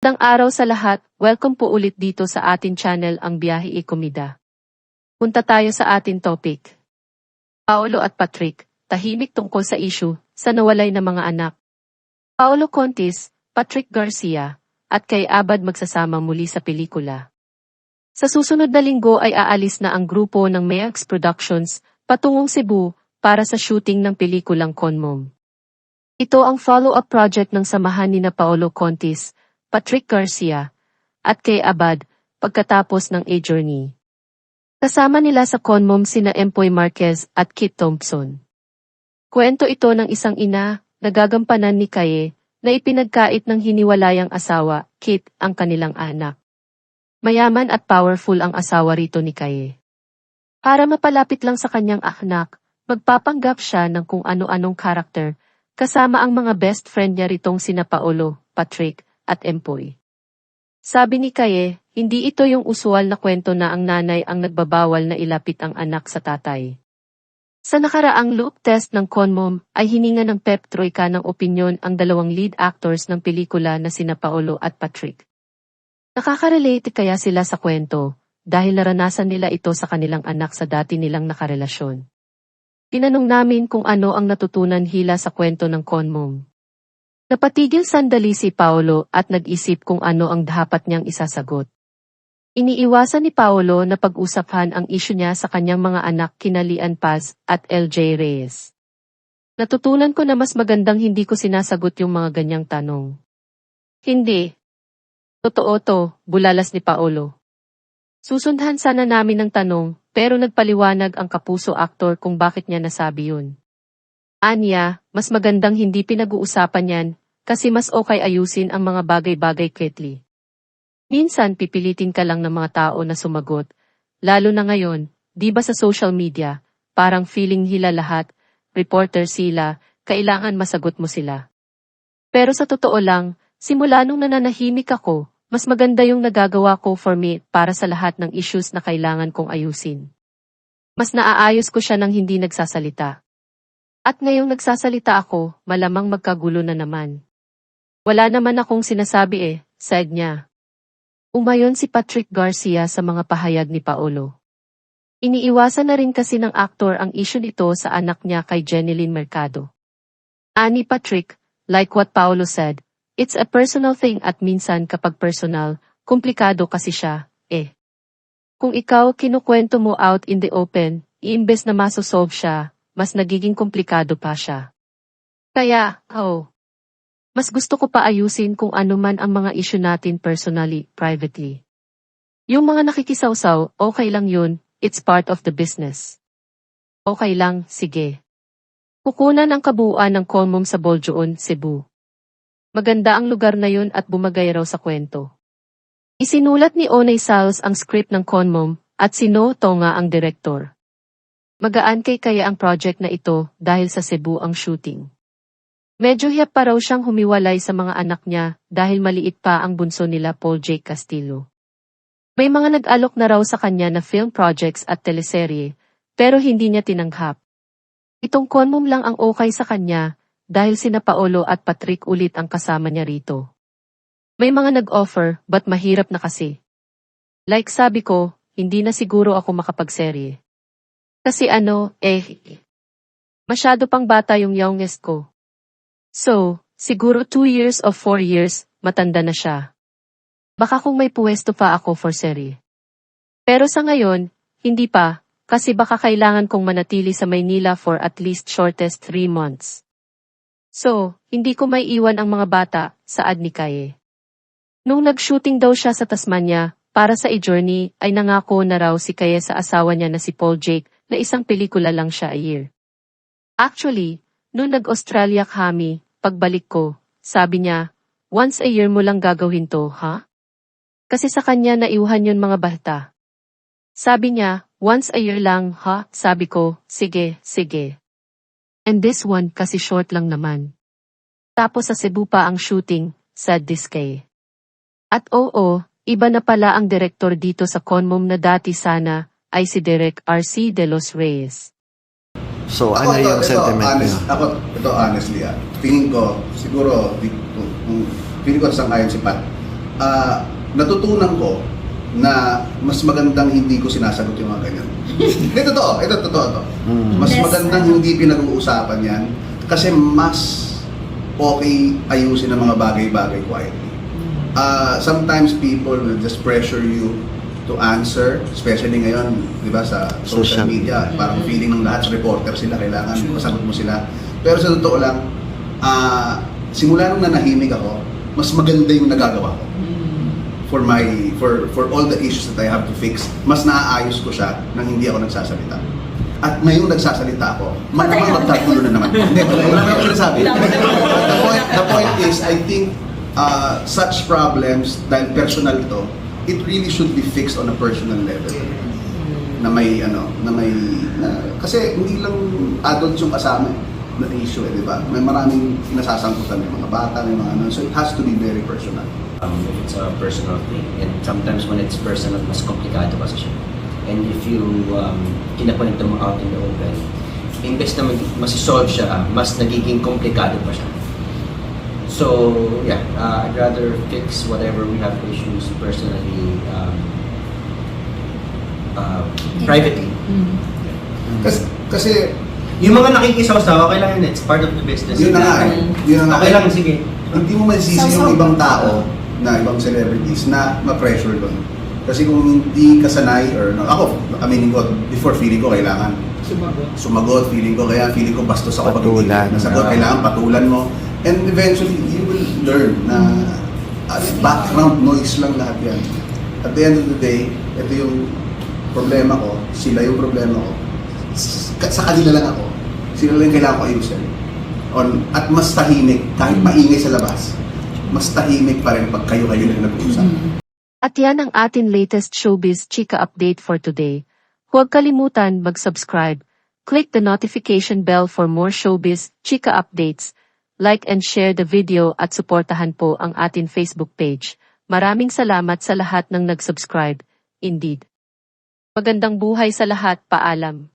Magandang araw sa lahat, welcome po ulit dito sa atin channel ang Biyahe e Komida. Punta tayo sa atin topic. Paolo at Patrick, tahimik tungkol sa issue sa nawalay na mga anak. Paolo Contis, Patrick Garcia, at kay Abad magsasama muli sa pelikula. Sa susunod na linggo ay aalis na ang grupo ng Meax Productions patungong Cebu para sa shooting ng pelikulang Conmom. Ito ang follow-up project ng samahan ni na Paolo Contis, Patrick Garcia, at kay Abad, pagkatapos ng A Journey. Kasama nila sa Conmom sina Empoy Marquez at Kit Thompson. Kwento ito ng isang ina, nagagampanan ni Kaye, na ipinagkait ng hiniwalayang asawa, Kit, ang kanilang anak. Mayaman at powerful ang asawa rito ni Kaye. Para mapalapit lang sa kanyang anak, magpapanggap siya ng kung ano-anong karakter, kasama ang mga best friend niya ritong sina Paolo, Patrick, at Empoy. Sabi ni Kaye, hindi ito yung usual na kwento na ang nanay ang nagbabawal na ilapit ang anak sa tatay. Sa nakaraang loop test ng Conmom ay hininga ng Pep Troika ng opinyon ang dalawang lead actors ng pelikula na sina Paolo at Patrick. Nakaka-relate kaya sila sa kwento dahil naranasan nila ito sa kanilang anak sa dati nilang nakarelasyon. Tinanong namin kung ano ang natutunan hila sa kwento ng Conmom. Napatigil sandali si Paolo at nag-isip kung ano ang dapat niyang isasagot. Iniiwasan ni Paolo na pag-usapan ang isyu niya sa kanyang mga anak kina Lian Paz at LJ Reyes. Natutunan ko na mas magandang hindi ko sinasagot yung mga ganyang tanong. Hindi. Totoo to, bulalas ni Paolo. Susundan sana namin ng tanong, pero nagpaliwanag ang kapuso aktor kung bakit niya nasabi yun. Anya, mas magandang hindi pinag-uusapan yan, kasi mas okay ayusin ang mga bagay-bagay quickly. Minsan pipilitin ka lang ng mga tao na sumagot, lalo na ngayon, di ba sa social media, parang feeling nila lahat, reporter sila, kailangan masagot mo sila. Pero sa totoo lang, simula nung nananahimik ako, mas maganda yung nagagawa ko for me para sa lahat ng issues na kailangan kong ayusin. Mas naaayos ko siya nang hindi nagsasalita. At ngayong nagsasalita ako, malamang magkagulo na naman. Wala naman akong sinasabi said niya. Umayon si Patrick Garcia sa mga pahayag ni Paolo. Iniiwasan na rin kasi ng aktor ang issue nito sa anak niya kay Jeneline Mercado. Ani Patrick, like what Paolo said, it's a personal thing at minsan kapag personal, komplikado kasi siya, Kung ikaw kinukwento mo out in the open, iimbes na masosolve siya, mas nagiging komplikado pa siya. Kaya, mas gusto ko pa ayusin kung ano man ang mga issue natin personally, privately. Yung mga nakikisawsaw, okay lang yun, it's part of the business. Okay lang, sige. Kukunan ang kabuuan ng Conmom sa Boljoon, Cebu. Maganda ang lugar na yun at bumagay raw sa kwento. Isinulat ni Onay Sales ang script ng Conmom at si No Tonga ang direktor. Magaan kay Kaya ang project na ito dahil sa Cebu ang shooting. Medyo hiyap pa raw siyang humiwalay sa mga anak niya dahil maliit pa ang bunso nila Paul J. Castillo. May mga nag-alok na raw sa kanya na film projects at teleserye, pero hindi niya tinanggap. Itong Conmom lang ang okay sa kanya dahil sina Paolo at Patrick ulit ang kasama niya rito. May mga nag-offer but mahirap na kasi. Like sabi ko, hindi na siguro ako makapagserye. Kasi masyado pang bata yung youngest ko. So, siguro 2 years or 4 years, matanda na siya. Baka kung may puwesto pa ako for serye. Pero sa ngayon, hindi pa, kasi baka kailangan kong manatili sa Maynila for at least shortest 3 months. So, hindi ko may iwan ang mga bata, saad ni Kaye. Nung nag-shooting daw siya sa Tasmania, para sa e-journey, ay nangako na raw si Kaye sa asawa niya na si Paul Jake na isang pelikula lang siya a year. Actually, nung nag-Australia kami, pagbalik ko, sabi niya, once a year mo lang gagawin to, ha? Kasi sa kanya naiuhan yun mga bata. Sabi niya, once a year lang, ha? Sabi ko, sige, sige. And this one kasi short lang naman. Tapos sa Cebu pa ang shooting, said this Kaye. At iba na pala ang direktor dito sa Conmom na dati sana ay si Direk R.C. De Los Reyes. So, ano yung sentiment niyo? Ito honestly, tingin ko, siguro, feeling ko sang-ayon si Pat. natutunan ko na mas magandang hindi ko sinasagot yung mga ganyan. Ito totoo to. Mas magandang hindi pinag-uusapan yan kasi mas okay ayusin ang mga bagay-bagay quietly. Sometimes people will just pressure you to answer, especially ngayon, di ba, sa social media, parang feeling ng lahat, reporter sila, kailangan masagot mo sila. Pero sa totoo lang, simula nung nanahimik ako, mas maganda yung nagagawa ko. For all the issues that I have to fix, mas naaayos ko siya nang hindi ako nagsasalita. At ngayong nagsasalita ako, malamang magtatulo na naman. Hindi, wala naman sinasabi. The point is, I think such problems, dahil personal to, it really should be fixed on a personal level. Kasi hindi lang adults yung kasama na issue, di ba? May maraming nasasangkutan, may mga bata, may mga ano. So it has to be very personal. If it's a personal thing, and sometimes when it's personal, mas komplikado kasi siya. And if you kinakwento mo out in the open, imbes na masisolve siya, mas nagiging komplikado pa siya. So, yeah, I'd rather fix whatever we have issues personally, privately. Kasi Yung mga nakikisaw-saw, okay lang yun, it's part of the business. yun na nga eh. Yun na nga. Okay lang, sige. Hindi mo masisisi yung ibang tao na ibang celebrities na ma-pressure doon. Kasi kung hindi ka sanay or ako, aminin ko, before feeling ko kailangan sumagot, feeling ko bastos ako pag hindi Patulan. nasagot, kailangan patulan mo. And eventually, you will learn na background noise lang lahat yan. At the end of the day, ito yung problema ko, sila yung problema ko. Sa kanila lang ako. Sila lang kailangan ko ayusin. At mas tahimik, kahit maingay sa labas, mas tahimik pa rin pag kayo-kayo lang nag-uusap. At yan ang ating latest showbiz chika update for today. Huwag kalimutan mag-subscribe. Click the notification bell for more showbiz chika updates. Like and share the video at suportahan po ang ating Facebook page. Maraming salamat sa lahat ng nag-subscribe. Indeed. Magandang buhay sa lahat, paalam.